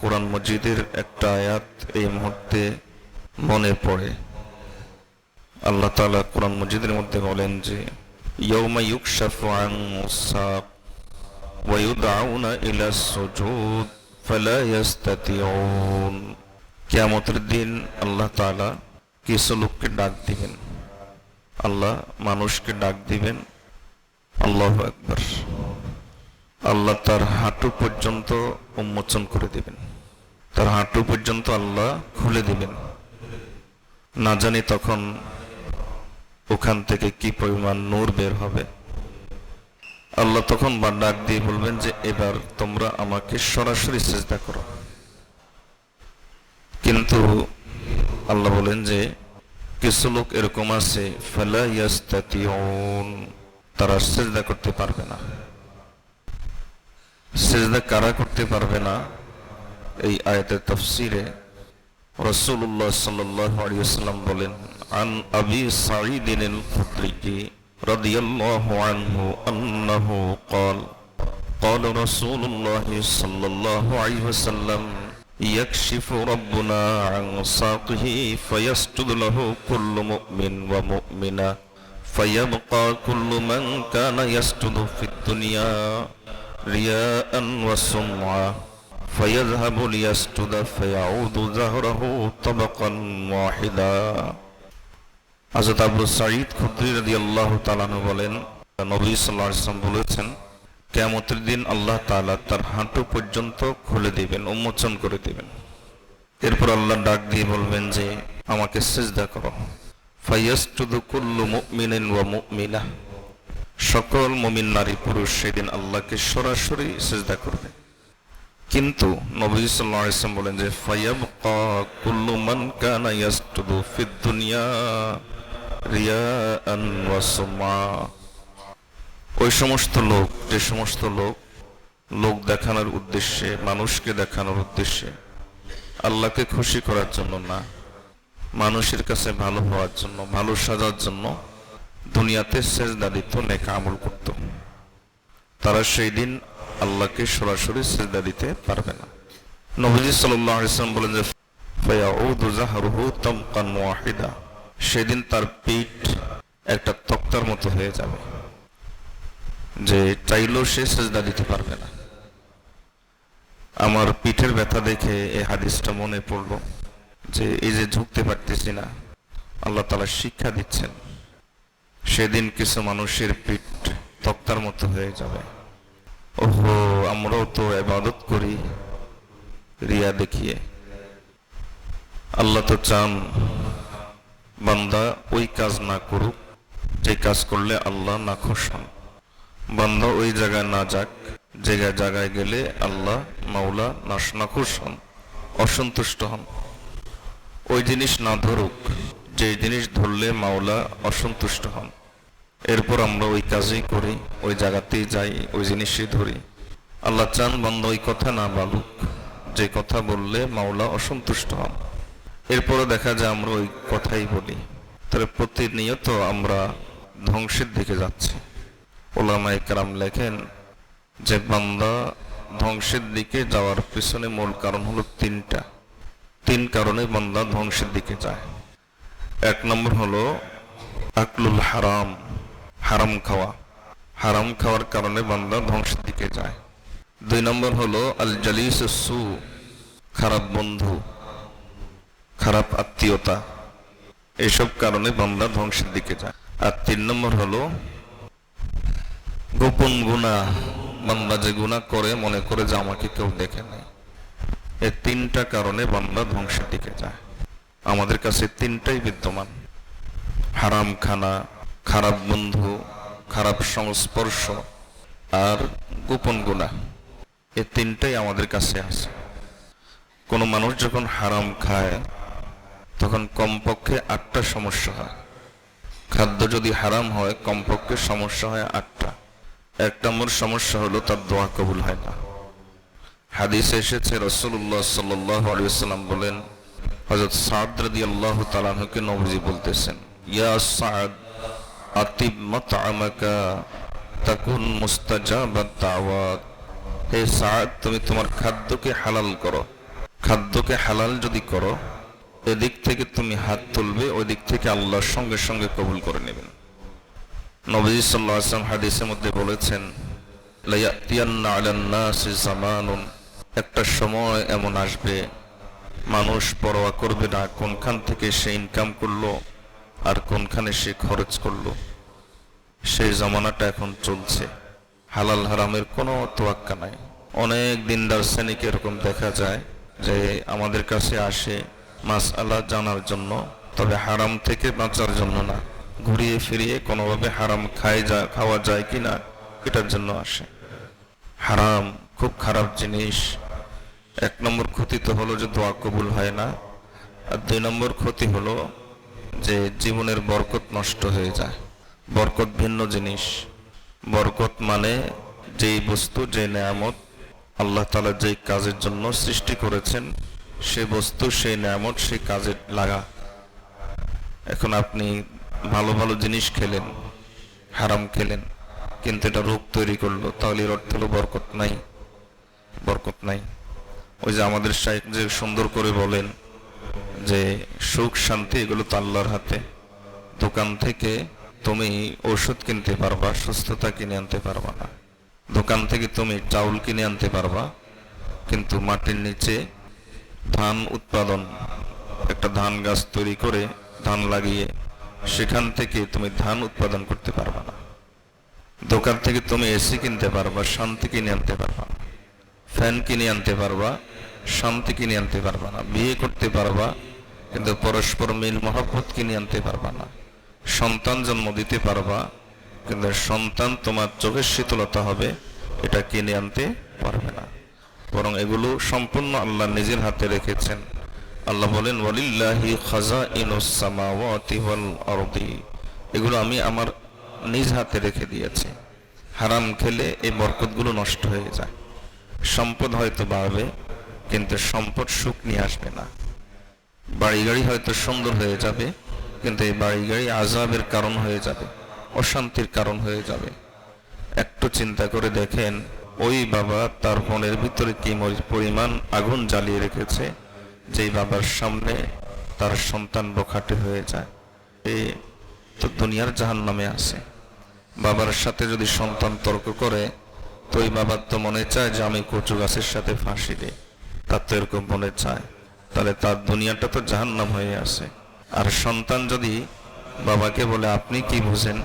কোরআন মজিদের একটা আয়াত এই মুহূর্তে মনে পড়ে। আল্লাহ তাআলা কোরআন মজিদের মধ্যে বলেন যে ইয়াউমা ইউকশাফু আন সাক ওয়া ইউদআউনা ইলা সুজুদ ফালা ইস্তাতিউন। কিয়ামতের দিন আল্লাহ তাআলা কিছু লোককে ডাক দিবেন, আল্লাহ মানুষকে ডাক দিবেন। আল্লাহু আকবার। আল্লাহ তার হাঁটু পর্যন্ত উন্মোচন করে দিবেন, তার হাঁটু পর্যন্ত আল্লাহ খুলে দিবেন। না জানি তখন ওখান থেকে কি পরিমাণ নূর বের হবে। আল্লাহ তখন ডাক দিয়ে বলবেন যে এবার তোমরা আমাকে সরাসরি সিজদা করো। কিন্তু আল্লাহ বলেন যে কিছু লোক এরকম আছে ফালা ইয়াস্তাতিউন, তারা সিজদা করতে পারবে না। সিজদা কারা করতে পারবে না? এই আয়াতের তাফসীরে রাসূলুল্লাহ সাল্লাল্লাহু আলাইহি ওয়াসাল্লাম বলেন, আন আবি সাঈদ আল-খুদরি রাদিয়াল্লাহু আনহু আন্নাহু قال قال رسول الله صلى الله عليه وسلم يكشف ربنا عن ساقه فيسجد له كل مؤمن ومؤمنة فيبقى كل من كان يسجد في الدنيا رياء وسمعة فيذهب ليسجد فيعود ظهره طبقا واحدا। হযরত আবু সাঈদ খুদরি রাদিয়াল্লাহু তাআলা আনহু বলেন, নবী সাল্লাল্লাহু আলাইহি ওয়াসাল্লাম বলেছেন, কিয়ামতের দিন আল্লাহ তাআলা তার হাঁটু পর্যন্ত খুলে দিবেন, উন্মোচন করে দিবেন। এরপর আল্লাহ ডাক দিয়ে বলবেন যে আমাকে সিজদা করো। ফায়াসজুদু কুল্লু মুমিনিন ওয়া মুমিনাহ, সকল মুমিন নারী পুরুষ সেদিন আল্লাহকে সরাসরি সিজদা করবে। কিন্তু নবী সাল্লাল্লাহু আলাইহি ওয়াসাল্লাম বলেন যে ফায়াবকা কুল্লু মান কানা ইয়াসজুদু ফিদ দুনিয়া রিয়াআন ওয়া সুমআ, ওই সমস্ত লোক, যে সমস্ত লোক দেখানোর উদ্দেশ্যে, মানুষকে দেখানোর উদ্দেশ্যে, আল্লাহকে খুশি করার জন্য না, মানুষের কাছে ভালো হওয়ার জন্য, ভালো সাজার জন্য দুনিয়াতে সিজদা দিত, নেক আমল করত, তারা সেই দিন আল্লাহকে সরাসরি সিজদা দিতে পারবে না। নবীজি সাল্লাল্লাহু আলাইহি ওয়াসাল্লাম বলেন যে ফায়াউদু যাহরুহু তামকান ওয়াহিদা, সেদিন তার পিঠ একটা তক্তার মতো হয়ে যাবে, যে চাইলেও সে সিজদা দিতে পারবে না। আমার পিঠের ব্যথা দেখে এই হাদিসটা মনে পড়লো, যে এই যে ঝুঁকতে পারতেছি না, আল্লাহ তাআলা শিক্ষা দিচ্ছেন সেদিন কিছু মানুষের পিঠ তক্তার মতো হয়ে যাবে। ওহো, আমরাও তো ইবাদত করি রিয়া দেখিয়ে। আল্লাহ তো চান বান্দা ওই কাজ না করুক যে কাজ করলে আল্লাহ নাখুশ হন, বান্দা ওই জায়গায় না যাক যে জায়গায় গেলে আল্লাহ মাওলা নাখুশ হন, অসন্তুষ্ট হন। ওই জিনিস না ধরুক যে জিনিস ধরলে মাওলা অসন্তুষ্ট হন। এরপর আমরা ওই কাজই করি, ওই জায়গাতেই যাই, ওই জিনিসই ধরি। আল্লাহ চান বান্দা ওই কথা না বলুক যে কথা বললে মাওলা অসন্তুষ্ট হন। এরপরে দেখা যায় আমরা ওই কথাই বলি, তাহলে প্রতিনিয়ত আমরা ধ্বংসের দিকে যাচ্ছি। উলামায়ে কেরাম লেখেন যে বান্দা ধ্বংসের দিকে যাওয়ার পিছনে মূল কারণ হলো তিন কারণে বান্দা ধ্বংসের দিকে যায়। এক নম্বর হলো আকলুল হারাম, হারাম খাওয়া, হারাম খাওয়ার কারণে বান্দা ধ্বংসের দিকে যায়। দুই নম্বর হলো আল জালিসুস সু, খারাপ বন্ধু, খারাপ আত্মীয়তা, এইসব কারণে বান্দা ধ্বংসের দিকে যায়। আর তিন নম্বর হলো গোপন গুনাহ, বান্দা যে গুনাহ করে মনে করে যে আমাকে কেউ দেখে নাই। এই তিনটা কারণে বান্দা ধ্বংসের দিকে যায়। আমাদের কাছে তিনটাই বিদ্যমান, হারাম খানা, খারাপ বন্ধু, খারাপ সংস্পর্শ আর গোপন গুনাহ, এই তিনটাই আমাদের কাছে আছে। কোনো মানুষ যখন হারাম খায় তখন কমপক্ষে 8টা সমস্যা হয়। খাদ্য যদি হারাম হয় কমপক্ষে সমস্যা হয় 8টা। এক নম্বর সমস্যা হলো তার দোয়া কবুল হয় না। হাদিসে এসেছে রাসূলুল্লাহ সাল্লাল্লাহু আলাইহি ওয়াসাল্লাম বলেন, হযরত সাদ রাদিয়াল্লাহু তাআলা আনহুকে নবীজি বলতেছেন, ইয়া সাদ আতিব মাতআমাকা তাকুন মুস্তাজাবাত দাওয়াত, হে সাদ তুমি তোমার খাদ্যকে হালাল করো, খাদ্যকে হালাল যদি করো, এদিক থেকে তুমি হাত তুলবে, ওই দিক থেকে আল্লাহর সঙ্গে সঙ্গে কবুল করে নেবেন। নবী সাল্লাল্লাহু আলাইহি ওয়াসাল্লাম হাদিসের মধ্যে বলেছেন, লায়াতিয়ান্না আলান নাসি জামানুন, একটা সময় এমন আসবে মানুষ পরোয়া করবে না কোনখান থেকে সে ইনকাম করলো আর কোনখানে সে খরচ করলো। সেই জামানাটা এখন চলছে। হালাল হারামের কোনো তোয়াক্কা নাই। অনেক দিনদার শ্রেণীকে এরকম দেখা যায় যে আমাদের কাছে আসে মাসআলা জানার জন্য, তবে হারাম থেকে বাঁচার জন্য না, ঘুরিয়ে ফিরিয়ে কোনোভাবে হারাম খাওয়া যায় কিনা এটার জন্য আসে। হারাম খুব খারাপ জিনিস। এক নম্বর ক্ষতি তো হলো যে দোয়া কবুল হয় না, আর দুই নম্বর ক্ষতি হলো যে জীবনের বরকত নষ্ট হয়ে যায়। বরকত ভিন্ন জিনিস। বরকত মানে যেই বস্তু, যে নেয়ামত আল্লাহ তাআলা যেই কাজের জন্য সৃষ্টি করেছেন, সে বস্তু, সেই নেয়ামত সেই কাজে লাগা। এখন আপনি ভালো ভালো জিনিস খেলেন, হারাম খেলেন, কিন্তু এটা রোগ তৈরি করলো, তাহলে এর অর্থ হলো বরকত নাই। বরকত নাই। ওই যে আমাদের শাইখ যে সুন্দর করে বলেন যে সুখ শান্তি এগুলো তো আল্লাহর হাতে। দোকান থেকে তুমি ওষুধ কিনতে পারবা, সুস্থতা কিনে আনতে পারবা না। দোকান থেকে তুমি চাউল কিনে আনতে পারবা, কিন্তু মাটির নিচে ধান উৎপাদন, একটা ধান গাছ তৈরি করে ধান লাগিয়ে সেখান থেকে তুমি ধান উৎপাদন করতে পারবা না। দোকান থেকে তুমি এসি কিনতে পারবা, শান্তি কিনে আনতে পারবা না। ফ্যান কিনে আনতে পারবা, শান্তি কিনে আনতে পারবা না। বিয়ে করতে পারবা, কিন্তু পরস্পর মিল মহব্বত কিনে আনতে পারবা না। সন্তান জন্ম দিতে পারবা, কিন্তু সন্তান তোমার চোখের শীতলতা হবে, এটা কিনে আনতে পারবে না। বরং এগুলো সম্পূর্ণ আল্লাহ নিজের হাতে রেখেছেন। আল্লাহ বলেন, ওয়ালিল্লাহি খাযাইনুস সামাওয়াতি ওয়াল আরদি, এগুলো আমি আমার নিজ হাতে রেখে দিয়েছি। হারাম খেলে এই বরকতগুলো নষ্ট হয়ে যায়। সম্পদ হয়তো বাড়বে, কিন্তু সম্পদ সুখ নিয়ে আসবে না। বাড়ি গাড়ি হয়তো সুন্দর হয়ে যাবে, কিন্তু এই বাড়ি গাড়ি আযাবের কারণ হয়ে যাবে, অশান্তির কারণ হয়ে যাবে। একটু চিন্তা করে দেখেন, ওই বাবা তার মনের ভিতরে কি পরিমাণ আগুন জ্বালিয়ে রেখেছে, যেই বাবার সামনে তার সন্তান বখাটে হয়ে যায়। এই তো দুনিয়ার জাহান্নামে আছে। বাবার সাথে যদি সন্তান তর্ক করে, তো ওই বাবার তো মনে চায় যে আমি কচু গাছের সাথে ফাঁসি দিই, তার তো এরকম মনে চায়। তাহলে তার দুনিয়াটা তো জাহান্নাম হয়ে আছে। আর সন্তান যদি বাবাকে বলে আপনি কি বুঝেন,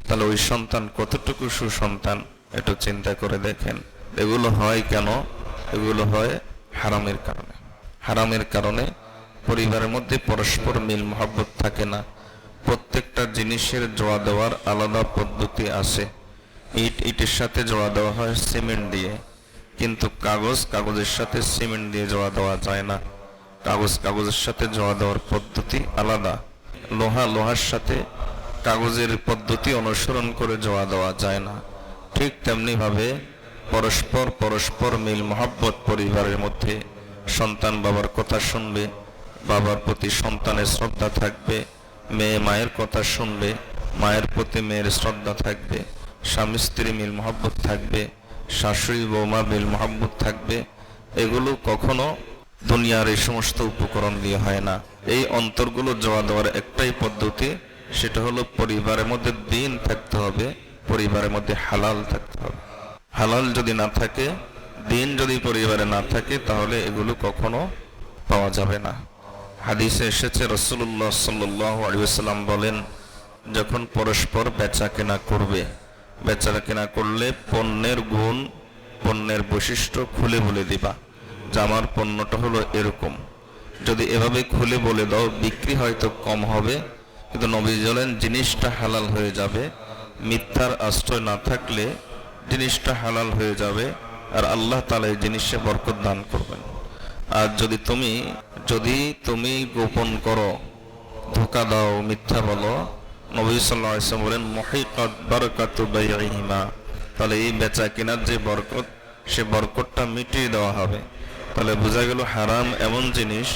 তাহলে ওই সন্তান কতটুকু সুসন্তান, একটু চিন্তা করে দেখেন। এগুলো হয় কেন? এগুলো হয় হারামের কারণে। হারামের কারণে পরিবারের মধ্যে পরস্পর মিল মহব্বত থাকে না। প্রত্যেকটা জিনিসের জোড়া দেওয়ার আলাদা পদ্ধতি আছে। ইট ইটের সাথে জোড়া দেওয়া হয় সিমেন্ট দিয়ে, কিন্তু কাগজের সাথে সিমেন্ট দিয়ে জোড়া দেওয়া যায় না। কাগজের সাথে জোড়া দেওয়ার পদ্ধতি আলাদা। লোহার সাথে কাগজের পদ্ধতি অনুসরণ করে জোড়া দেওয়া যায় না। ঠিক তেমনি ভাবে পরস্পর মিল মহব্বত পরিবারের মধ্যে। সন্তান বাবার কথা শুনবে, বাবার প্রতি সন্তানের শ্রদ্ধা থাকবে। মেয়ে মায়ের কথা শুনবে, মায়ের প্রতি মেয়ের শ্রদ্ধা থাকবে। স্বামী স্ত্রী মিল মহব্বত থাকবে, শাশুড়ি বৌমা মিল মহব্বত থাকবে। এগুলো কখনো দুনিয়ার এই সমস্ত উপকরণ দিয়ে হয় না। এই অন্তরগুলো জোড়া দেওয়ার একটাই পদ্ধতি, সেটা হলো পরিবারের মধ্যে দ্বীন থাকতে হবে, পরিবারের মধ্যে হালাল থাকতে হবে। হালাল যদি না থাকে, দ্বীন যদি পরিবারে না থাকে, তাহলে এগুলো কখনো পাওয়া যাবে না। হাদিসে এসেছে, রাসূলুল্লাহ সাল্লাল্লাহু আলাইহি ওয়াসাল্লাম বলেন, যখন পরস্পর বেচা কেনা করবে, বেচা কেনা করলে পণ্যের গুণ, পণ্যের বৈশিষ্ট্য খুলে বলে দিবা যে আমার পণ্যটা হলো এরকম। যদি এভাবে খুলে বলে দাও, বিক্রি হয়তো কম হবে, কিন্তু নবী বলেন জিনিসটা হালাল হয়ে যাবে। মিথ্যার আশ্রয় না থাকলে জিনিসটা হালাল হয়ে যাবে, আর আল্লাহ তাআলা এই জিনিসে বরকত দান করবেন। আর যদি তুমি গোপন করো, ধোঁকা দাও, মিথ্যা বলো, নবী সাল্লাল্লাহু আলাইহি ওয়াসাল্লাম বলেন মুহিকাত বারাকাতু বাইইহিমা, তাহলে এই বেচা কেনার যে বরকত, সে বরকতটা মিটিয়ে দেওয়া হবে। তাহলে বোঝা গেল হারাম এমন জিনিস,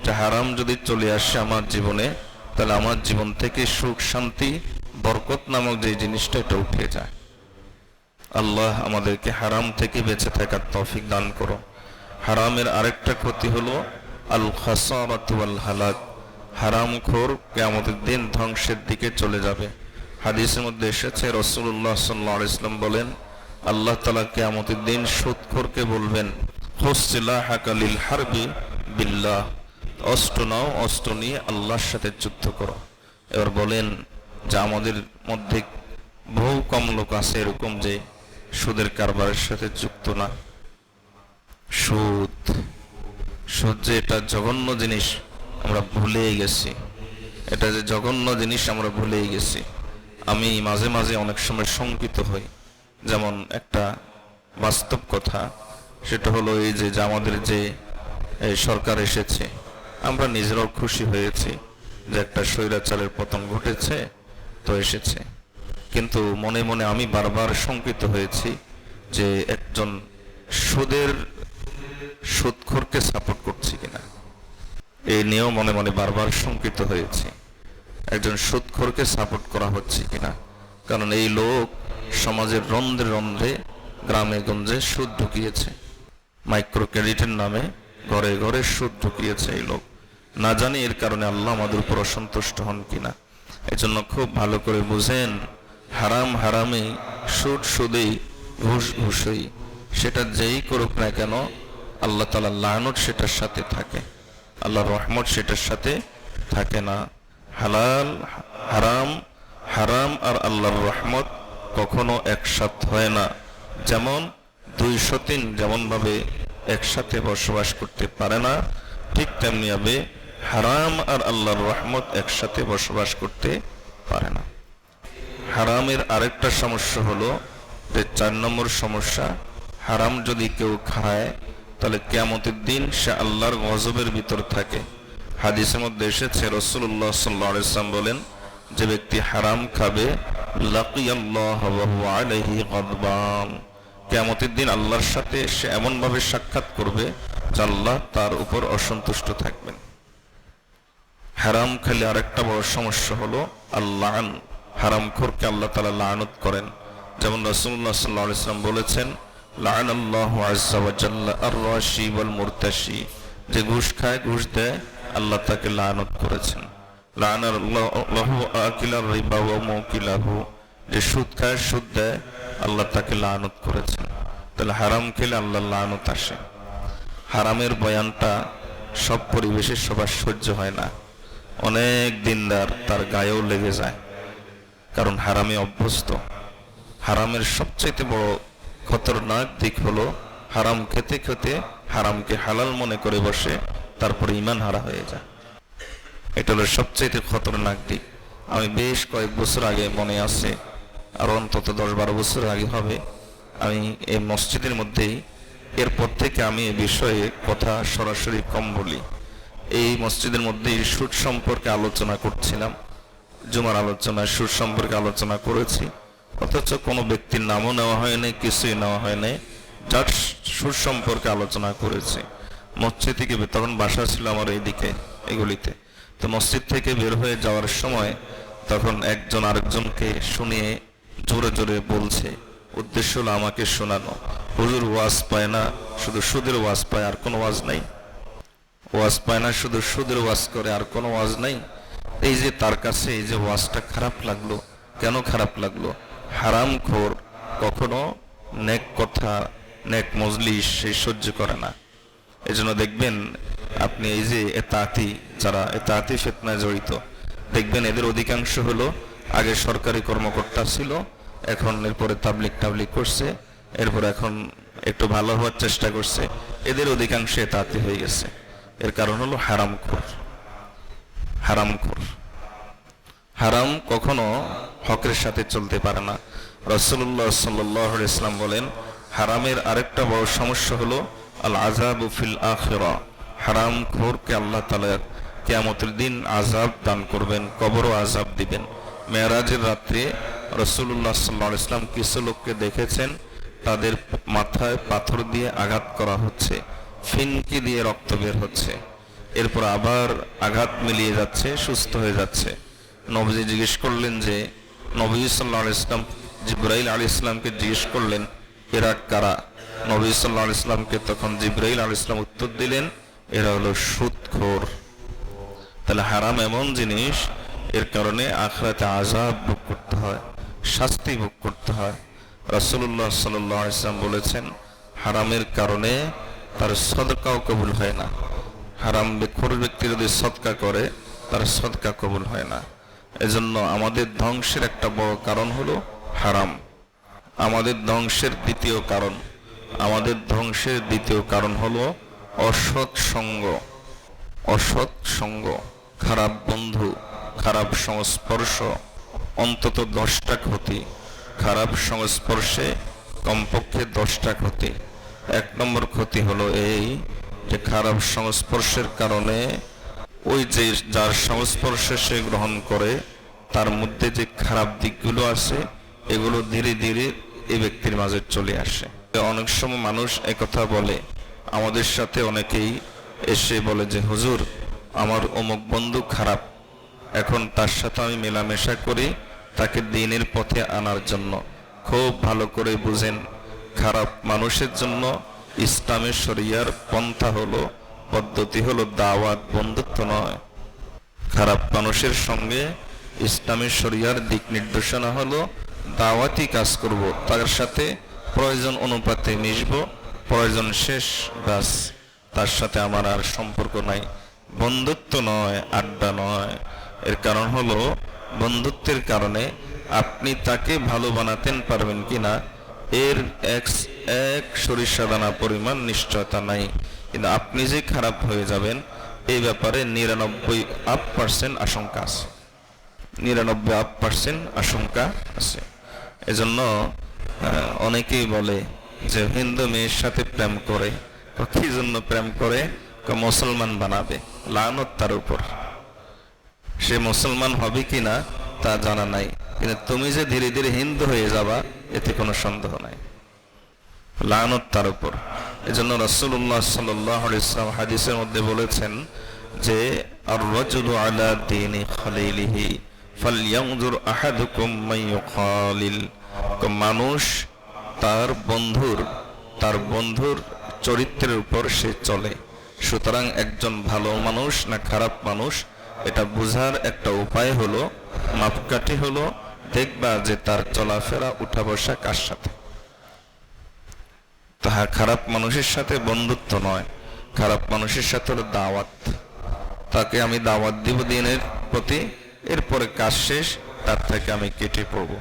যে হারাম যদি চলে আসে আমার জীবনে, তাহলে আমার জীবন থেকে সুখ শান্তি বরকত নামক যে জিনিসটা, এটা উঠে যায়। আল্লাহ আমাদেরকে হারাম থেকে বেঁচে থাকার তৌফিক দান করো। হারামের আরেকটা ক্ষতি হলো আল খাসারাতু ওয়াল হালাক, হারামখোর কিয়ামতের দিন ধ্বংসের দিকে চলে যাবে। হাদিসের মধ্যে এসেছে রাসূলুল্লাহ সাল্লাল্লাহু আলাইহি ওয়াসাল্লাম বলেন, আল্লাহ তাআলা কিয়ামতের দিন সুদখোরকে বলবেন, খুসিলাহাকা লিল হারবি বিল্লাহ, অস্ত্র নাও, অস্ত্র নিয়ে আল্লাহর সাথে যুদ্ধ করো। এবার বলেন যে আমাদের মধ্যে বহু কম লোক আছে এরকম যে সুদের কারবারের সাথে যুক্ত না। সুদ যে এটা জঘন্য জিনিস আমরা ভুলেই গেছি, এটা যে জঘন্য জিনিস আমরা ভুলেই গেছি। আমি মাঝে মাঝে অনেক সময় শঙ্কিত হই। যেমন একটা বাস্তব কথা, সেটা হলো এই যে আমাদের যে সরকার এসেছে, আমরা নিজেরাও খুশি হয়েছি যে একটা স্বৈরাচারের পতন ঘটেছে, তো এসেছে। কিন্তু মনে মনে আমি বারবার শঙ্কিত হয়েছি যে একজন সুদখোরকে সাপোর্ট করছি কিনা, এই নিয়েও মনে মনে বারবার শঙ্কিত হয়েছি একজন সুদখোরকে সাপোর্ট করা হচ্ছে কিনা। কারণ এই লোক সমাজের রন্ধ্রে রন্ধ্রে, গ্রামে গঞ্জে সুদ ঢুকিয়েছে, মাইক্রো ক্রেডিটের নামে ঘরে ঘরে সুদ ঢুকিয়েছে এই লোক। না জানি এর কারণে আল্লাহ আমাদের উপর অসন্তুষ্ট হন কিনা। এজন্য খুব ভালো করে বুঝেন, হারাম হারামেই, সুদ সুদেই, ঘুষ ঘুষই, সেটা যেই করুক না কেন আল্লাহ তাআলার লানত সেটার সাথে থাকে, আল্লাহর রহমত সেটার সাথে থাকে না। হালাল হারাম, হারাম আর আল্লাহর রহমত কখনো একসাথ হয় না। যেমন 203 যেমন ভাবে একসাথে বসবাস করতে পারে না, ঠিক তেমনি ভাবে হারাম আর আল্লাহর রহমত একসাথে বসবাস করতে পারে না। হারামের আরেকটা সমস্যা হলো যে 4 নম্বর সমস্যা, হারাম যদি কেউ খায় তাহলে কিয়ামতের দিন সে আল্লাহর গজবের ভিতর থাকে। হাদিসের মধ্যে এসেছে রাসূলুল্লাহ সাল্লাল্লাহু আলাইহি ওয়াসাল্লাম বলেন, যে ব্যক্তি হারাম খাবে লাকিয়াল্লাহ ওয়া হুয়া আলাইহি গাদবান, কিয়ামতের দিন আল্লাহর সাথে সে এমন ভাবে সাক্ষাৎ করবে যে আল্লাহ তার উপর অসন্তুষ্ট থাকবেন। হারাম খেলে আরেকটা বড় সমস্যা হলো আল্লাহ, হারামখোরকে আল্লাহ তাআলা লানত করেন। যেমন রাসূলুল্লাহ সাল্লাল্লাহু আলাইহি ওয়াসাল্লাম বলেছেন, লা'নাল্লাহু আযজা ওয়া জাল্লা আর-রাশি ওয়াল মুরতাশি, যে ঘুষ খায়, ঘুষ দেয়, আল্লাহ তাকে লানত করেছেন। লা'নাল্লাহু আকিলার রিবা ওয়া মুকিলাহু, যে সুদ খায়, সুদ দেয়, আল্লাহ তাকে লানত করেছেন। তাহলে হারাম খেলে আল্লাহর লানত আসে। হারামের বয়ানটা সব পরিবেশে সবার সহ্য হয় না, অনেক দিনদার তার গায়েও লেগে যায়, কারণ হারামে অভ্যস্ত। হারামের সবচেয়ে বড় খতরনাক দিক হলো হারাম খেতে খেতে হারামকে হালাল মনে করে বসে, তারপরে ঈমান হারা হয়ে যায়। এটা হলো সবচেয়ে খতরনাক দিক। আমি বেশ কয়েক বছর আগে, মনে আছে, আর অন্তত 10-12 বছর আগে হবে, আমি এই মসজিদের মধ্যেই, এরপর থেকে আমি এ বিষয়ে কথা সরাসরি কম বলি। এই মসজিদের মধ্যেই সুদ সম্পর্কে আলোচনা করছিলাম, জুমার আলোচনায় সুদ সম্পর্কে আলোচনা করেছি, অথচ কোনো ব্যক্তির নামও নেওয়া হয়নি, কিছুই নেওয়া হয়নি, জাস্ট সুদ সম্পর্কে আলোচনা করেছি। মসজিদ থেকে, তখন বাসা ছিল আমার এইদিকে, এগুলিতে, তো মসজিদ থেকে বের হয়ে যাওয়ার সময় তখন একজন আরেকজনকে শুনিয়ে জোরে জোরে বলছে, উদ্দেশ্য হলো আমাকে শোনানো, হুজুর ওয়াজ পায় না, শুধু সুদের ওয়াজ পায়, আর কোনো ওয়াজ নাই, ওয়াজ পায় না, শুধু সুদের ওয়াজ করে, আর কোনো ওয়াজ নাই। এই যে তার কাছে এই যে ওয়াজটা খারাপ লাগলো, কেন খারাপ লাগলো? হারামখোর কখনো নেক কথা, নেক মজলিস সে সহ্য করে না। এজন্য দেখবেন আপনি এই যে এতাতি, যারা এতাতি ফিতনায় জড়িত, দেখবেন এদের অধিকাংশ হলো আগে সরকারি কর্মকর্তা ছিল, এখন এরপরে তাবলিগ করছে, এরপর এখন একটু ভালো হওয়ার চেষ্টা করছে, এদের অধিকাংশ এতাতি হয়ে গেছে। এর কারণ হলো হারামখোর। হারাম কখনো হকের সাথে চলতে পারে না। রাসূলুল্লাহ সাল্লাল্লাহু আলাইহি ওয়াসাল্লাম বলেন, হারামের আরেকটা বড় সমস্যা হলো আল আযাবু ফিল আখিরা, হারামখোরকে আল্লাহ তাআলা কিয়ামতের দিন আযাব দান করবেন, কবরও আযাব দিবেন। মেরাজের রাত্রে রাসূলুল্লাহ সাল্লাল্লাহু আলাইহি ওয়াসাল্লাম কিছু লোককে দেখেছেন, তাদের মাথায় পাথর দিয়ে আঘাত করা হচ্ছে, ফিনকি দিয়ে রক্ত বের হচ্ছে, এরপর আবার আঘাত মিলিয়ে যাচ্ছে, সুস্থ হয়ে যাচ্ছে। নবীজি জিজ্ঞেস করলেন যে, নবী সাল্লাল্লাহু আলাইহি ওয়াসাল্লাম জিবরাইল আলাইহিস সালামকে জিজ্ঞেস করলেন, এরা কারা? নবী সাল্লাল্লাহু আলাইহি সাল্লামকে তখন জিবরাইল আলাইহিস সালাম উত্তর দিলেন, এরা হলো সুদখোর। তাহলে হারাম এমন জিনিস, এর কারণে আখিরাতে আযাব ভোগ করতে হয়, শাস্তি ভোগ করতে হয়। রাসূলুল্লাহ সাল্লাল্লাহু আলাইহি সাল্লাম বলেছেন, হারামের কারণে তার সদকাও কবুল হয় না। হারাম খোর ব্যক্তি যদি সদকা করে, তার সদকা কবুল হয় না। এজন্য আমাদের ধ্বংসের একটা বড় কারণ হলো হারাম। আমাদের ধ্বংসের দ্বিতীয় কারণ হলো অসৎ সঙ্গ। অসৎ সঙ্গ, খারাপ বন্ধু, খারাপ সংস্পর্শ, অন্তত 10টা ক্ষতি। খারাপ সংস্পর্শে কমপক্ষে 10টা ক্ষতি। 1 নম্বর ক্ষতি হলো এই যে খারাপ সংস্পর্শের কারণে ওই যে যার সংস্পর্শে সে গ্রহণ করে, তার মধ্যে যে খারাপ দিকগুলো আছে, এগুলো ধীরে ধীরে এই ব্যক্তির মাঝে চলে আসে। অনেক সময় মানুষ একথা বলে, আমাদের সাথে অনেকেই এসে বলে যে হুজুর, আমার অমুক বন্ধু খারাপ, এখন তার সাথে আমি মেলামেশা করি তাকে দ্বীনের পথে আনার জন্য। খুব ভালো করে বুঝেন, খারাপ মানুষের জন্য ইসলামের শরিয়ার পন্থা হলো, পদ্ধতি হলো দাওয়াত, বন্ধুত্ব নয়। খারাপ মানুষের সঙ্গে ইসলামের শরিয়ার দিক নির্দেশনা হলো দাওয়াতি কাজ করব, তার সাথে প্রয়োজন অনুপাতে মিশব, প্রয়োজন শেষ, বাস, তার সাথে আমার আর সম্পর্ক নাই। বন্ধুত্ব নয়, আড্ডা নয়। এর কারণ হলো, বন্ধুত্বের কারণে আপনি তাকে ভালো বানাতেন পারবেন কিনা এর এক সরিষা দানা পরিমাণ নিশ্চয়তা নাই। কিন্তু আপনি যে খারাপ হয়ে যাবেন এই ব্যাপারে 99% আশঙ্কা আছে। 99% আশঙ্কা আছে। এজন্য অনেকেই বলে যে হিন্দু মেয়ের সাথে প্রেম করে, কি জন্য প্রেম করে? মুসলমান বানাবে। লানত তার উপর। সে মুসলমান হবে কিনা তা জানা নাই, কিন্তু তুমি যে ধীরে ধীরে হিন্দু হয়ে যাবা এতে কোনো সন্দেহ নাই। লানত তার উপর। এজন্য রাসূলুল্লাহ সাল্লাল্লাহু আলাইহি ওয়াসাল্লাম হাদিসের মধ্যে বলেছেন যে আর-রাজুলু আলা দীনি খালিলিহি ফালইয়ানজুর আহাদুকুম মান ইউখালিল। মানুষ তার বন্ধুর চরিত্রের উপর সে চলে। সুতরাং একজন ভালো মানুষ না খারাপ মানুষ এটা বোঝার একটা উপায় হলো, মাপকাঠি হলো, দেখবা যে তার চলাফেরা উঠা বসা কার সাথে। তাহার খারাপ মানুষের সাথে বন্ধুত্ব নয়, খারাপ মানুষের সাথে হলো দাওয়াত। তাকে আমি দাওয়াত দিব দ্বীনের প্রতি, এরপরে কাজ শেষ, তার থেকে আমি কেটে পড়ব।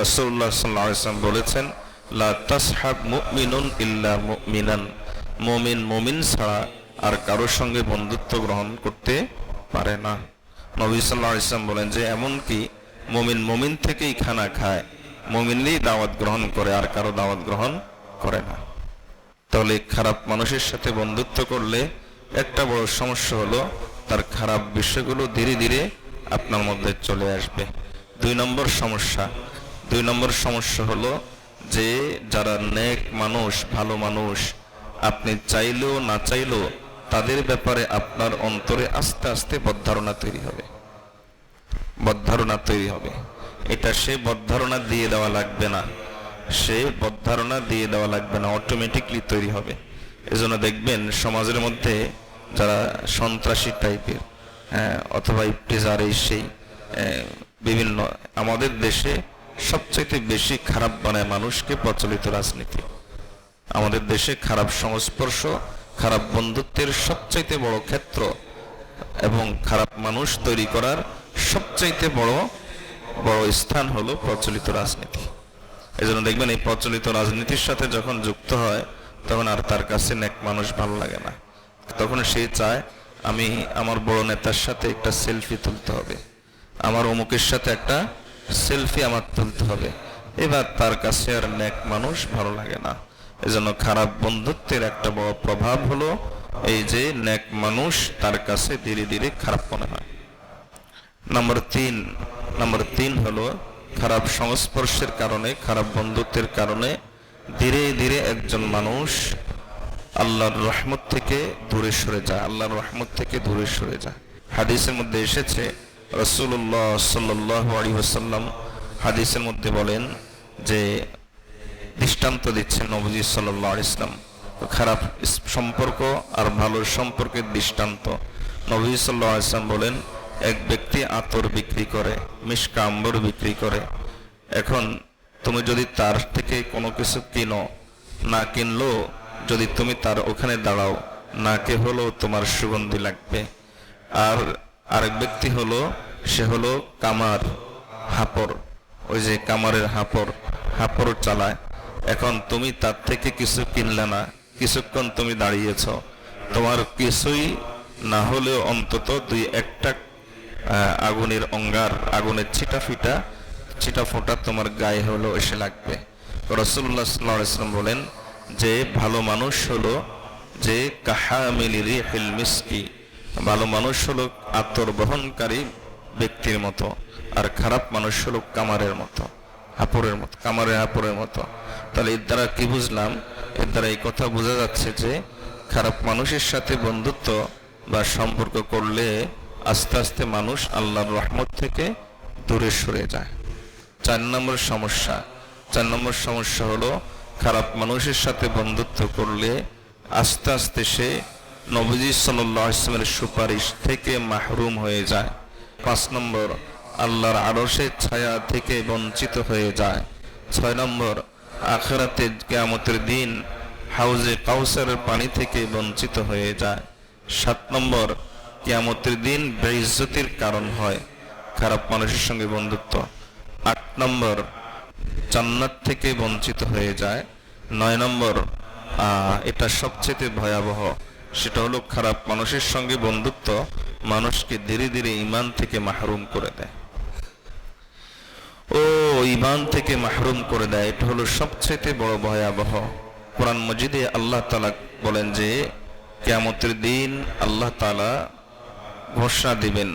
রাসূলুল্লাহ সাল্লাল্লাহু আলাইহি ওয়াসাল্লাম বলেছেন, লা তাসহাব মুমিনুন ইল্লা মুমিনান। মুমিন ছাড়া আর কারোর সঙ্গে বন্ধুত্ব গ্রহণ করতে পারে না। নবী সাল্লাল্লাহু আলাইহি ওয়াসাল্লাম বলেন যে এমনকি মুমিন থেকেই খানা খায়, মুমিনই দাওয়াত গ্রহণ করে, আর কারো দাওয়াত গ্রহণ করে না। তাহলে খারাপ মানুষের সাথে বন্ধুত্ব করলে একটা বড় সমস্যা হলো, তার খারাপ বিষয়গুলো ধীরে ধীরে আপনার মধ্যে চলে আসবে। 2 নম্বর সমস্যা হলো যে যারা নেক মানুষ, ভালো মানুষ, আপনি চাইলেও না চাইলেও তাদের ব্যাপারে আপনার অন্তরে আস্তে আস্তে বদধারণা তৈরি হবে। এটা সে বদধারণা দিয়ে দেওয়া লাগবে না, অটোমেটিকলি তৈরি হবে। এজন্য দেখবেন সমাজের মধ্যে যারা সন্ত্রাসী টাইপের, অথবা ইফতেজার, সেই বিভিন্ন, আমাদের দেশে সবচাইতে বেশি খারাপ বানায় মানুষকে প্রচলিত রাজনীতি। আমাদের দেশে খারাপ সংস্পর্শ, খারাপ বন্ধুত্বের সবচাইতে বড় ক্ষেত্র এবং খারাপ মানুষ তৈরি করার সবচাইতে বড় স্থান হলো প্রচলিত রাজনীতি। এজন্য দেখবেন এই প্রচলিত রাজনীতির সাথে যখন যুক্ত হয় তখন আর তার কাছে নেক মানুষ ভালো লাগে না। তখন সে চায় আমি আমার বড় নেতার সাথে একটা সেলফি তুলতে হবে, আমার অমুকের সাথে একটা সেলফি আমার তুলতে হবে। এবার তার কাছে আর নেক মানুষ ভালো লাগে না। এজন্য খারাপ বন্ধুত্বের একটা বড় প্রভাব হলো এই যে নেক মানুষ তার কাছে ধীরে ধীরে খারাপ মনে হয়। নাম্বার 3 হলো খারাপ সংস্পর্শের কারণে, খারাপ বন্ধুত্বের কারণে ধীরে ধীরে একজন মানুষ আল্লাহর রহমত থেকে দূরে সরে যায়। হাদিসের মধ্যে এসেছে, রাসূলুল্লাহ সাল্লাল্লাহু আলাইহি ওয়াসাল্লাম হাদিসের মধ্যে বলেন যে দৃষ্টান্ত দিচ্ছেন নবী সাল্লাল্লাহু আলাইহি ওয়াসাল্লাম। খারাপ সম্পর্ক আর ভালো সম্পর্কের দৃষ্টান্ত নবী সাল্লাল্লাহু আলাইহি ওয়াসাল্লাম বলেন, এক ব্যক্তি আতর বিক্রি করে, মিশকা আম্বর বিক্রি করে। এখন তুমি যদি তার থেকে কোনো কিছু কিনো, না কিনলেও যদি তুমি তার ওখানে দাঁড়াও, না কে হলো তোমার সুগন্ধি লাগবে। আর আরেক ব্যক্তি হলো, সে হলো কামার, হাপড়, ওই যে কামারের হাপড় চালায়। এখন তুমি তার থেকে কিছু কিনলে না, কিছুক্ষণ তুমি দাঁড়িয়েছ, তোমার কিছুই না হলেও অন্তত দুই একটা আগুনের অঙ্গার, আগুনের ছিটা ফোঁটা তোমার গায়ে হলো এসে লাগবে। রাসূলুল্লাহ সাল্লাল্লাহু আলাইহি ওয়াসাল্লাম বলেন যে ভালো মানুষ হলো যে কাহামিলি রিহিল মিসকি, ভালো মানুষ হলো আতর বহনকারী ব্যক্তির মতো, আর খারাপ মানুষ হলো কামারের মতো, হাপড়ের মতো। তাহলে এর দ্বারা কি বুঝলাম? এর দ্বারা এই কথা বোঝা যাচ্ছে যে খারাপ মানুষের সাথে বন্ধুত্ব বা সম্পর্ক করলে আস্তে আস্তে মানুষ আল্লাহর রহমত থেকে দূরে সরে যায়। 4 নম্বর সমস্যা হলো খারাপ মানুষের সাথে বন্ধুত্ব করলে আস্তে আস্তে সে নবীজি সাল্লাল্লাহু আলাইহি ওয়াসাল্লামের সুপারিশ থেকে মাহরুম হয়ে যায়। 5 নম্বর, আল্লাহর আরশের ছায়া থেকে বঞ্চিত হয়ে যায়। 6 নম্বর, আখিরাতে কিয়ামতের দিন হাউজে কাউসারের পানি থেকে বঞ্চিত হয়ে যায়। 7 নম্বর, কিয়ামতের দিন বেইজ্জতির কারণ হয় খারাপ মানুষের সঙ্গে বন্ধুত্ব। 8 নম্বর, জান্নাত থেকে বঞ্চিত হয়ে যায়। 9 নম্বর, এটা সবচেয়ে ভয়াবহ, সেটা হলো খারাপ মানুষের সঙ্গে বন্ধুত্ব মানুষকে ধীরে ধীরে ঈমান থেকে মাহরুম করে দেয়। ঈমান থেকে মাহরুম করে দেয়, এটা হলো সবচেয়ে বড় ভয়াবহ। কোরআন মাজিদে আল্লাহ তাআলা বলেন যে কিয়ামতের দিন আল্লাহ তাআলা ঘোষণা দিবেন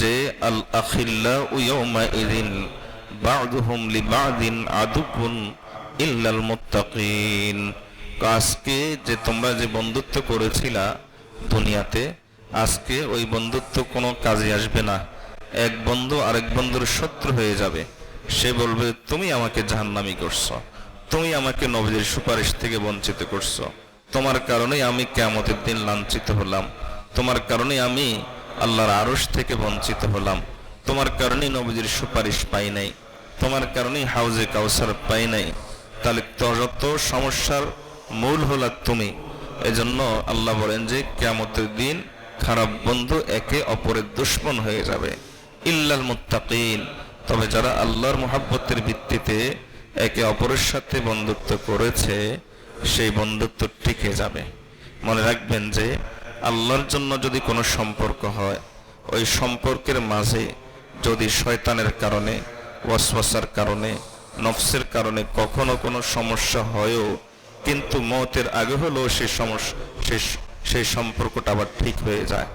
যে আল আখিল্লাউ ইয়াউমা ইযিন বা'দুহুম লিবা'দিন আদুবুন ইল্লাল মুত্তাকিন। আজকে যে তোমরা যে বন্ধুত্ব করেছিলা দুনিয়াতে, আজকে ওই বন্ধুত্ব কোনো কাজে আসবে না। এক বন্ধু আরেক বন্ধুর শত্রু হয়ে যাবে, সে বলবে তুমি আমাকে জাহান্নামী করছো, তুমি আমাকে নবীর সুপারিশ থেকে বঞ্চিত করছো, তোমার কারণেই আমি কিয়ামতের দিন লাঞ্ছিত হলাম, তোমার কারণেই আমি আল্লাহর আরশ থেকে বঞ্চিত হলাম, তোমার কারণেই নবীর সুপারিশ পাই নাই, তোমার কারণেই হাউজে কাউসার পাই নাই। তাহলে যত সমস্যার মূল হলো তুমি। এজন্য আল্লাহ বলেন যে কিয়ামতের দিন খারাপ বন্ধু একে অপরের দুশমন হয়ে যাবে, ইল্লাল মুত্তাকিন, তবে যারা আল্লাহর মুহাব্বতের ভিত্তিতে একে অপরের সাথে বন্ধুত্ব করেছে সেই বন্ধুত্ব টিকে যাবে। মনে রাখবেন যে আল্লাহর জন্য যদি কোনো সম্পর্ক হয়, ওই সম্পর্কের মাঝে যদি শয়তানের কারণে, ওয়াসওয়াসার কারণে, নফসের কারণে কখনো কোনো সমস্যা হয়ও, কিন্তু মওতের আগে হলেও সেই সম্পর্কটা আবার ঠিক হয়ে যায়।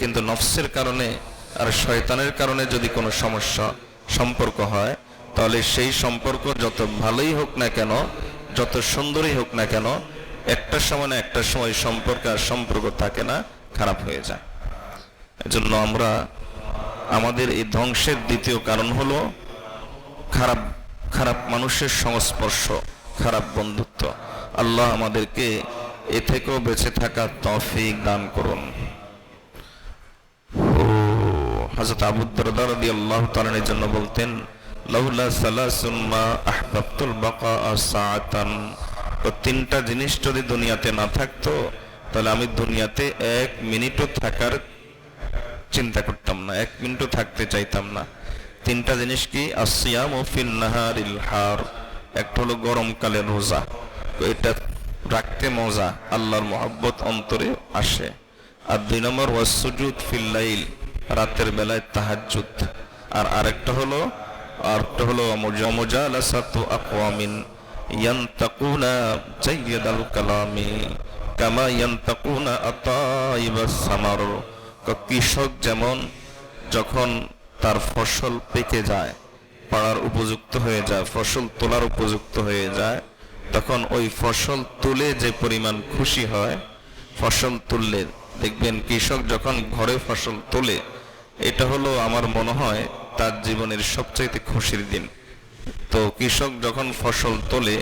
কিন্তু নফসের কারণে আর শয়তানের কারণে যদি কোনো সম্পর্ক হয়, তাহলে সেই সম্পর্ক যত ভালোই হোক না কেন, যত সুন্দরই হোক না কেন, একটা সময় না একটা সময় সম্পর্ক থাকে না, খারাপ হয়ে যায়। এজন্য আমরা আমাদের এই ধ্বংসের দ্বিতীয় কারণ হলো খারাপ মানুষের সংস্পর্শ, খারাপ বন্ধুত্ব। আল্লাহ আমাদেরকে এ থেকেও বেঁচে থাকার তৌফিক দান করুন। হযরত আবু দারদা রাদিয়াল্লাহু তাআলা এর জন্য বলতেন, লাউলা সালাসুন মা আহবাবতুল বাকা সাআতান, তো 3টা জিনিস যদি দুনিয়াতে না থাকতো তাহলে আমি দুনিয়াতে 1 মিনিটও থাকার চিন্তা করতাম না, 1 মিনিটও থাকতে চাইতাম না। 3টা জিনিস কি? আসিয়ামু ফিন নাহারিল হার, একটা হলো গরমকালে রোজা, এটা রাখতে মজা, আল্লাহর মহব্বত অন্তরে আসে। আর 2 নম্বর ওয়াসসুজুদ ফিল লাইল, রাতের বেলায় তাহাজ্জুদ। আর আরেকটা হলো মুজালাসাতু আকওয়ামিন ইয়ানতাকুনা জাইয়াদাল কালামি কামা ইয়ানতাকুনা আতাইবাস সামার। কৃষক যেমন যখন তার ফসল পেকে যায়, পাড়ার উপযুক্ত হয়ে যায়, ফসল তোলার উপযুক্ত হয়ে যায়, তখন ওই ফসল তুলে যে পরিমাণ খুশি হয়, ফসল তুললে দেখবেন কৃষক যখন ঘরে ফসল তোলে, এটা হলো আমার মনে হয় তার জীবনের সবচাইতে খুশির দিন। তো কৃষক যখন ফসল তোলে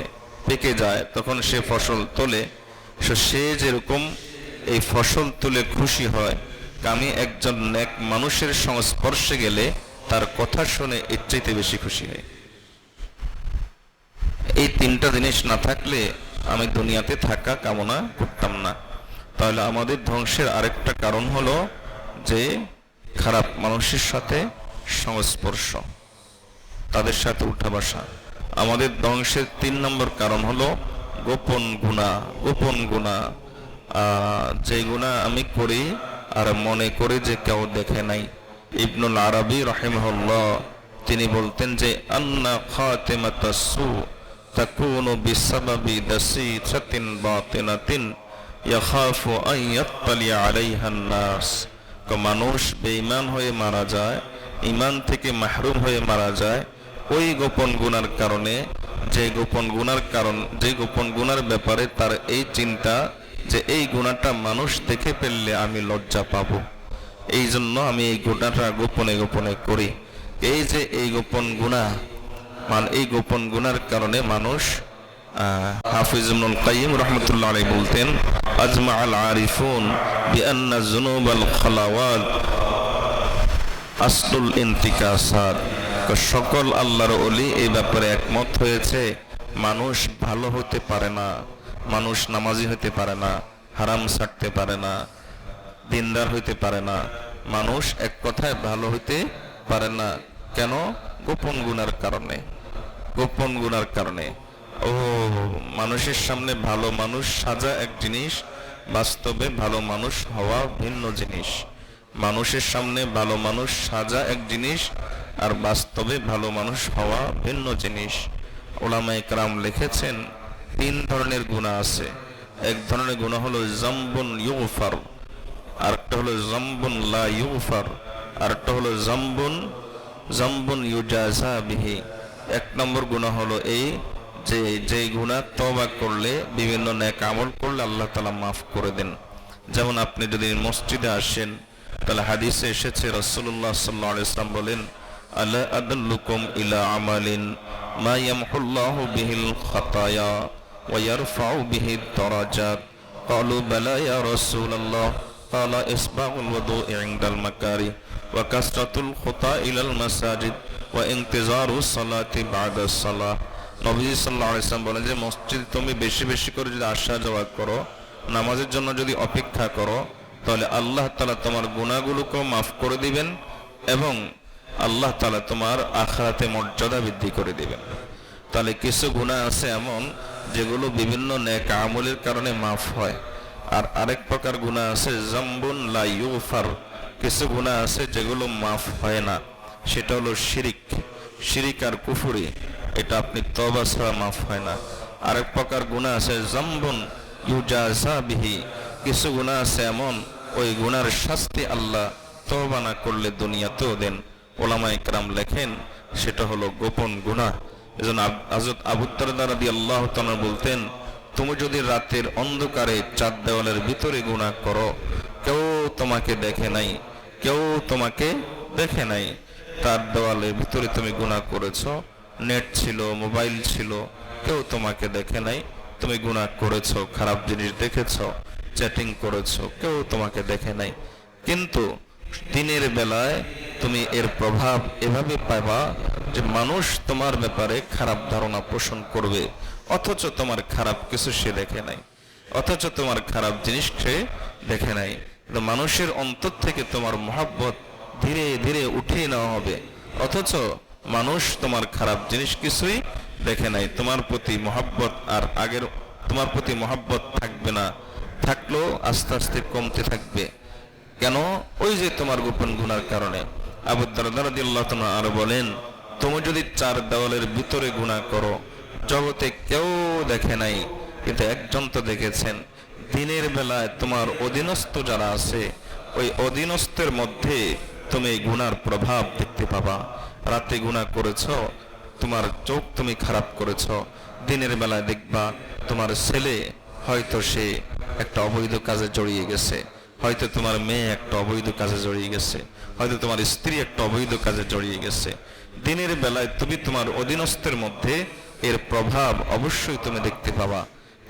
পেকে যায়, তখন সে ফসল তোলে। সে যেরকম এই ফসল তুলে খুশি হয়, আমি একজন নেক মানুষের সংস্পর্শে গেলে তার কথা শুনে এর চাইতে বেশি খুশি হয়। এই তিনটা জিনিস না থাকলে আমি দুনিয়াতে থাকা কামনা করতাম না। তাহলে আমাদের ধ্বংসের আরেকটা কারণ হলো যে খারাপ মানুষের সাথে সংস্পর্শ, তাদের সাথে উঠা বসা। আমাদের ধ্বংসের 3 নম্বর কারণ হলো গোপন গুনাহ। গোপন গুনাহ, যে গুনাহ আমি করি আর মনে করি যে কেউ দেখে নাই। ইবনুল আরবি রাহিমাহুল্লাহ তিনি বলতেন যে আন্না খাতিমাতাস সু তাকুনু বিসাবাবি দাসিতাতিন বাতিনাতিন ইয়াখাফু আন ইয়াত্তালি আলাইহান নাস। মানুষ বেঈমান হয়ে মারা যায়, ঈমান থেকে মাহরুম হয়ে মারা যায় ওই গোপন গুনার কারণে। যে গোপন গুনার ব্যাপারে তার এই চিন্তা যে এই গুনাহটা মানুষ দেখে ফেললে আমি লজ্জা পাবো, এই জন্য আমি এই গুনাহটা গোপনে গোপনে করি। এই যে এই গোপন গুনাহ, এই গোপন গুনার কারণে মানুষ, হাফিজ ইবনুল কাইয়িম রাহমাতুল্লাহ আলাইহি বলতেন আজমা আল আরিফুন বিআন্না যুনুব আল খালাওয়াত আসলুল ইন্তিকাসাত। সকল আল্লাহর ওলি এই ব্যাপারে একমত হয়েছে, মানুষ ভালো হতে পারে না, মানুষ নামাজি হতে পারে না, হারাম ছাড়তে পারে না, দিনদার হইতে পারে না, মানুষ এক কথায় ভালো হইতে পারে না। কেন? গোপন গুনার কারণে। গোপন গুনার কারণে। মানুষের সামনে ভালো মানুষ সাজা এক জিনিস, বাস্তবে ভালো মানুষ হওয়া ভিন্ন জিনিস। মানুষের সামনে ভালো মানুষ সাজা এক জিনিস, আর বাস্তবে ভালো মানুষ হওয়া ভিন্ন জিনিস। উলামায়ে কেরাম লিখেছেন 3 ধরনের গুনাহ আছে। এক ধরনের গুনাহ হলো যামবুন ইউগফার, আরেকটা হলো যামবুন লা ইউগফার, আরেকটা হলো যামবুন ইউজাযা বিহি। 1 নম্বর গুনাহ হলো এই যে গুনাহ তওবা করলে, বিভিন্ন নেক আমল করলে আল্লাহ তাআলা মাফ করে দেন। যেমন আপনি যদি মসজিদে আসেন, তাহলে হাদিসে এসেছে রাসূলুল্লাহ সাল্লাল্লাহু আলাইহি ওয়াসাল্লাম বলেন আলা আদুল্লুকুম ইলা আমালিন মা ইয়ামহুল্লাহু বিহিল খাতায়া ওয়া ইয়ারফাউ বিহি দারাজাত। ক্বালু বালা ইয়া রাসূলুল্লাহ। ক্বালা ইসবাগুল ওযুই ইনদাল মাকারি ওয়া কাসরাতুল খুতা ইলাল মাসাজিদ ওয়া ইনতিজারুস সালাতি বাদাস সালাহ। নবী সাল্লাল্লাহু আলাইহি ওয়াসাল্লাম বলেন যে মসজিদে তুমি বেশি বেশি করে যদি আসা যাওয়া করো, নামাজের জন্য যদি অপেক্ষা করো, তাহলে আল্লাহ তাআলা তোমার গুনাহগুলোকে মাফ করে দিবেন এবং আল্লাহ তাআলা তোমার আখিরাতে মর্যাদা বৃদ্ধি করে দিবেন। তাহলে কিছু গুনাহ আছে এমন যেগুলো বিভিন্ন নেক আমলের কারণে মাফ হয়, আর আরেক প্রকার গুনাহ আছে যামবুন লা ইউগফার। কিছু গুনাহ আছে যেগুলো মাফ হয় না, সেটা হলো শিরিক আর কুফরি। এটা আপনি তওবা ছাড়া মাফ হয় না। আরেক প্রকার গুনাহ আছে যামবুন ইউজাযা বিহি। কিছু গুনাহ আছে এমন ওই গুনার শাস্তি আল্লাহ তওবা না করলে দুনিয়াতেও দেন। উলামায়ে কেরাম লেখেন সেটা হলো গোপন গুনাহ। এজন্য হযরত আবু দারদা রাদিয়াল্লাহু তাআলা বলতেন, তুমি যদি রাতের অন্ধকারে 4 দেওয়ালের ভিতরে গুনাহ করো, কেউ তোমাকে দেখে নাই, তার দেওয়ালের ভিতরে তুমি গুনাহ করেছো, নেট ছিল, মোবাইল ছিল, কেউ তোমাকে দেখে নাই, তুমি গুনাহ করেছো, খারাপ জিনিস দেখেছো, চ্যাটিং করেছো, কেউ তোমাকে দেখে নাই, কিন্তু দিনের বেলায় তুমি এর প্রভাব এভাবে পাবা যে মানুষ তোমার ব্যাপারে খারাপ ধারণা পোষণ করবে, অথচ তোমার খারাপ কিছু সে দেখে নাই, অথচ তোমার খারাপ জিনিস সে দেখে নাই। মানুষের অন্তর থেকে তোমার মহব্বত ধীরে ধীরে উঠিয়ে নেওয়া হবে, অথচ মানুষ তোমার খারাপ জিনিস কিছুই দেখে নাই। তোমার প্রতি মহব্বত আর আগের তোমার প্রতি মহব্বত থাকবে না, থাকলেও আস্তে আস্তে কমতে থাকবে। কেন? ওই যে তোমার গোপন গুনার কারণে। আবু দারদা রাদিয়াল্লাহু তাআলা আরো বলেন, তুমি যদি 4 দেওয়ালের ভিতরে গুনাহ করো, জগতে কেউ দেখে নাই, কিন্তু একজন তো দেখেছেন। দিনের বেলায় তোমার অধীনস্থ যারা আছে, ওই অধীনস্থের মধ্যে তুমি গুনার প্রভাব দেখতে পাবা। রাতে গুনাহ করেছো, তোমার চোখ তুমি খারাপ করেছো, দিনের বেলায় দেখবা তোমার ছেলে হয়তো সে একটা অবৈধ কাজে জড়িয়ে গেছে, হয়তো তোমার মেয়ে একটা অবৈধ কাজে জড়িয়ে গেছে, হয়তো তোমার স্ত্রী একটা অবৈধ কাজে জড়িয়ে গেছে। দিনের বেলায় তুমি তোমার অধীনস্থের মধ্যে এর প্রভাব অবশ্যই তুমি দেখতে পাবা।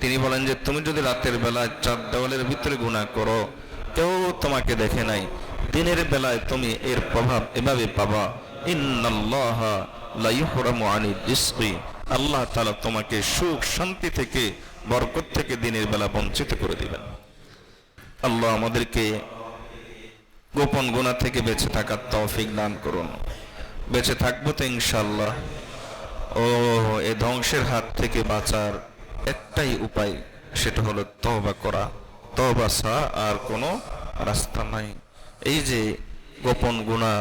তিনি বলেন যে তুমি যদি রাতের বেলায় চার দেওয়ালের ভিতরে গুনাহ করো, কেউ তোমাকে দেখে নাই, দিনের বেলায় তুমি এর প্রভাব এভাবে পাবা, ইন্নাল্লাহা লা ইহরামু আনির রিজকি, আল্লাহ তাআলা তোমাকে সুখ শান্তি থেকে, বরকত থেকে দিনের বেলা বঞ্চিত করে দিবেন। আল্লাহ আমাদেরকে গোপন গুনাহ থেকে বেঁচে থাকার তৌফিক দান করুন। বেঁচে থাকবো তো ইনশাআল্লাহ। এই ধ্বংসের হাত থেকে বাঁচার একটাই উপায়, সেটা হলো তওবা করা। তওবা ছাড়া আর কোনো রাস্তা নাই। এই যে গোপন গুনাহ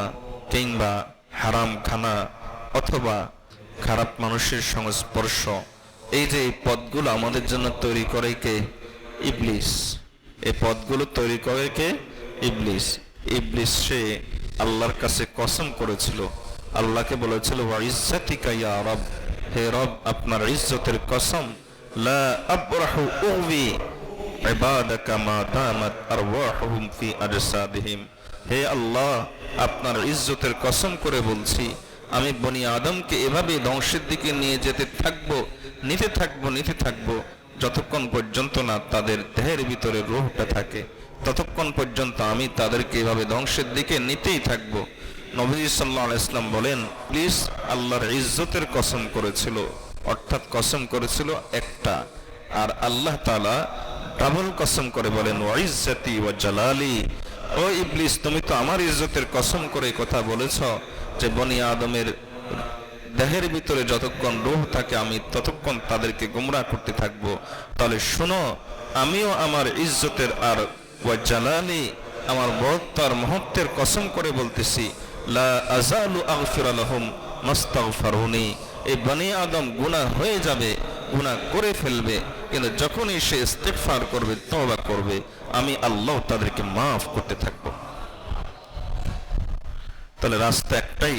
কিংবা হারাম খানা অথবা খারাপ মানুষের সংস্পর্শ, এই যে এই পথগুলো আমাদের জন্য তৈরি করে কে? ইবলিস। এই পথগুলো তৈরি করে কে? ইবলিস। ইবলিস সে আল্লাহর কাছে কসম করেছিল, আল্লাহকে বলেছিল, ওয়া ইজ্জাতিকা ইয়া রব, হে রব আপনার ইজ্জতের কসম, লা আবরাহু উগবি ইবাদাকা মা দামাত আরওয়াহুম ফি আজসাদিহিম, হে আল্লাহ আপনার ইজ্জতের কসম করে বলছি, আমি বনি আদমকে এভাবে ধ্বংসের দিকে নিয়ে যেতে থাকবো, নিতে থাকবো যতক্ষণ পর্যন্ত না তাদের দেহের ভিতরে রূহটা থাকে, ততক্ষণ পর্যন্ত আমি তাদেরকে এভাবে ধ্বংসের দিকে নিতেই থাকবো। নবী সাল্লাল্লাহু আলাইহি ওয়াসাল্লাম বলেন, প্লিজ আল্লাহর ইজ্জতের কসম করেছিল, অর্থাৎ কসম করেছিল একটা, আর আল্লাহ তাআলা ডাবল কসম করে বলেন, ওয়া ইজ্জতি ওয়া জালালি, ও ইবলিস তুমি তো আমার ইজ্জতের কসম করে কথা বলেছ যে বনি আদমের দেহের ভিতরে যতক্ষণ রূহ থাকে আমি ততক্ষণ তাদেরকে গোমরাহ করতে থাকবো। তাহলে শোনো, আমিও আমার ইজ্জতের আর ওয়া জালালি, আমার বড়ত্বর মহত্বের কসম করে বলতেছি, লা আযালু আগফিরু লাহুম মাস্তাগফিরুনি, এই বনি আদম গুনাহ হয়ে যাবে, গুনাহ করে ফেলবে, কিন্তু যখনই সে ইস্তিগফার করবে, তওবা করবে, আমি আল্লাহ তাদেরকে মাফ করতে থাকবো। তাহলে রাস্তা একটাই,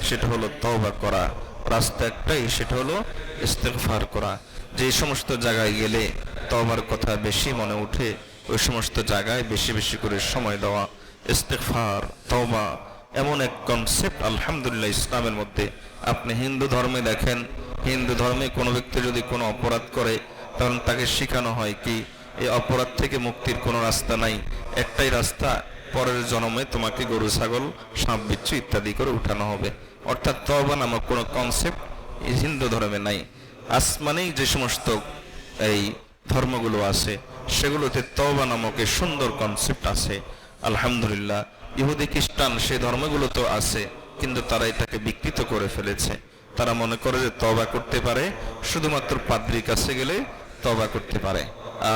সেটা হলো তওবা করা। রাস্তা একটাই, সেটা হলো ইস্তিগফার করা। যে সমস্ত জায়গায় গেলে তওবার কথা বেশি মনে ওঠে, ওই সমস্ত জায়গায় বেশি বেশি করে সময় দেওয়া। ইস্তিগফার, তওবা এমন এক কনসেপ্ট আলহামদুলিল্লাহ ইসলামের মধ্যে। আপনি হিন্দু ধর্মে দেখেন, হিন্দু ধর্মে কোনো ব্যক্তি যদি কোনো অপরাধ করে, তখন তাকে শেখানো হয় কি, এই অপরাধ থেকে মুক্তির কোনো রাস্তা নাই, একটাই রাস্তা, পরের জন্মে তোমাকে গরু ছাগল সাপ বিচ্ছু ইত্যাদি করে উঠানো হবে। অর্থাৎ তওবা নামক কোনো কনসেপ্ট হিন্দু ধর্মে নাই। আসমানেই যে সমস্ত এই ধর্মগুলো আছে সেগুলোতে তওবা নামক এই সুন্দর কনসেপ্ট আছে আলহামদুলিল্লাহ। ইহুদি খ্রিস্টান সে ধর্মগুলো তো আছে, কিন্তু তারা এটাকে বিকৃত করে ফেলেছে। তারা মনে করে যে তওবা করতে পারে শুধুমাত্র পাদ্রীর কাছে গেলে তওবা করতে পারে,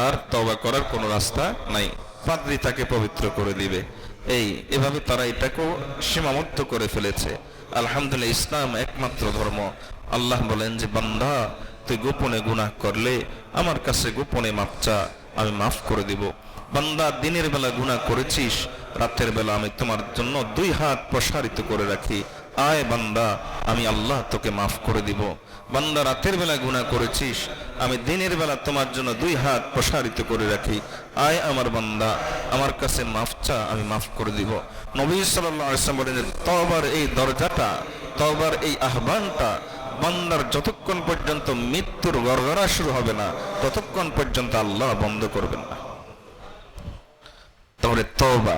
আর তওবা করার কোনো রাস্তা নাই, পাদ্রী তাকে পবিত্র করে দিবে। এভাবে তারা এটাকেও সীমাবদ্ধ করে ফেলেছে। আলহামদুলিল্লাহ ইসলাম একমাত্র ধর্ম। আল্লাহ বলেন যে বান্দা তুই গোপনে গুনাহ করলে আমার কাছে গোপনে মাপ চা, আমি মাফ করে দিব। বান্দা দিনের বেলা গুনাহ করেছিস, রাতের বেলা আমি তোমার জন্য 2 হাত প্রসারিত করে রাখি, আয় বান্দা আমি আল্লাহ তোকে মাফ করে দিব। বান্দা রাতের বেলা গুনাহ করেছিস, আমি দিনের বেলা তোমার জন্য 2 হাত প্রসারিত করে রাখি, আয় আমার বান্দা আমার কাছে মাফ চা, আমি মাফ করে দিব। নবী সাল্লাল্লাহু আলাইহি ওয়াসাল্লাম বলেন, তওবার এই দরজাটা, তওবার এই আহ্বানটা বান্দার যতক্ষণ পর্যন্ত মৃত্যুর গড়গড়া শুরু হবে না, ততক্ষণ পর্যন্ত আল্লাহ বন্ধ করবেন না। তাহলে তওবা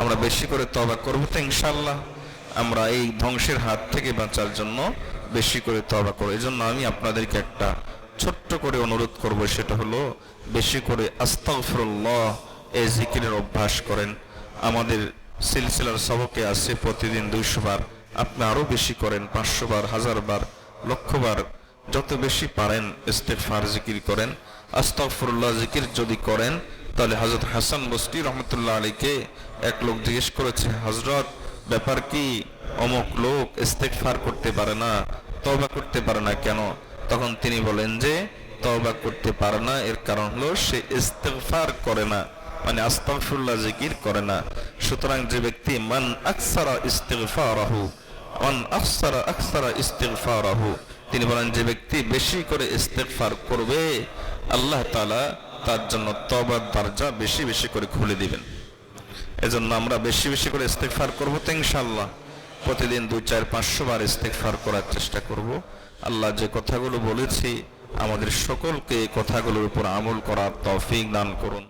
আমরা বেশি করে তওবা করব তো ইনশাআল্লাহ। আমরা এই ধ্বংসের হাত থেকে বাঁচার জন্য বেশি করে তওবা করব। এজন্য আমি আপনাদেরকে একটা ছোট্ট করে অনুরোধ করব, সেটা হলো বেশি করে আস্তাগফিরুল্লাহ এই জিকিরের অভ্যাস করেন। আমাদের সিলসিলার সবকে আছে প্রতিদিন 200 বার, আপনি আরো বেশি করেন, 500 বার, 1000 বার, লক্ষ বার, যত বেশি পারেন ইস্তিগফার জিকির করেন। আস্তাগফিরুল্লাহ জিকির যদি করেন, তাহলে হযরত হাসান বসরি রহমাতুল্লাহ আলাইকে এক লোক জিজ্ঞেস করেছে, হযরত ব্যাপার কি, অমুক লোক ইস্তিগফার করতে পারে না, তওবা করতে পারে না কেন? তখন তিনি বলেন যে তওবা করতে পারে না এর কারণ হলো সে ইস্তিগফার করে না, মানে আস্তাগফিরুল্লাহ জিকির করে না। সুতরাং যে ব্যক্তি মান আকসারা ইস্তিগফারাহু, মান আকসারা ইস্তিগফারাহু, তিনি বলেন যে ব্যক্তি বেশি করে ইস্তিগফার করবে, আল্লাহ তাআলা তার জন্য তওবার দরজা বেশি বেশি করে খুলে দিবেন। এজন্য আমরা বেশি বেশি করে ইস্তিগফার করব তো ইনশাআল্লাহ। প্রতিদিন 2, 4, 500 বার ইস্তেগফার করার চেষ্টা করব। আল্লাহ যে কথাগুলো বলেছি আমাদের সকলকে এই কথাগুলোর উপর আমল করার তৌফিক দান করুন।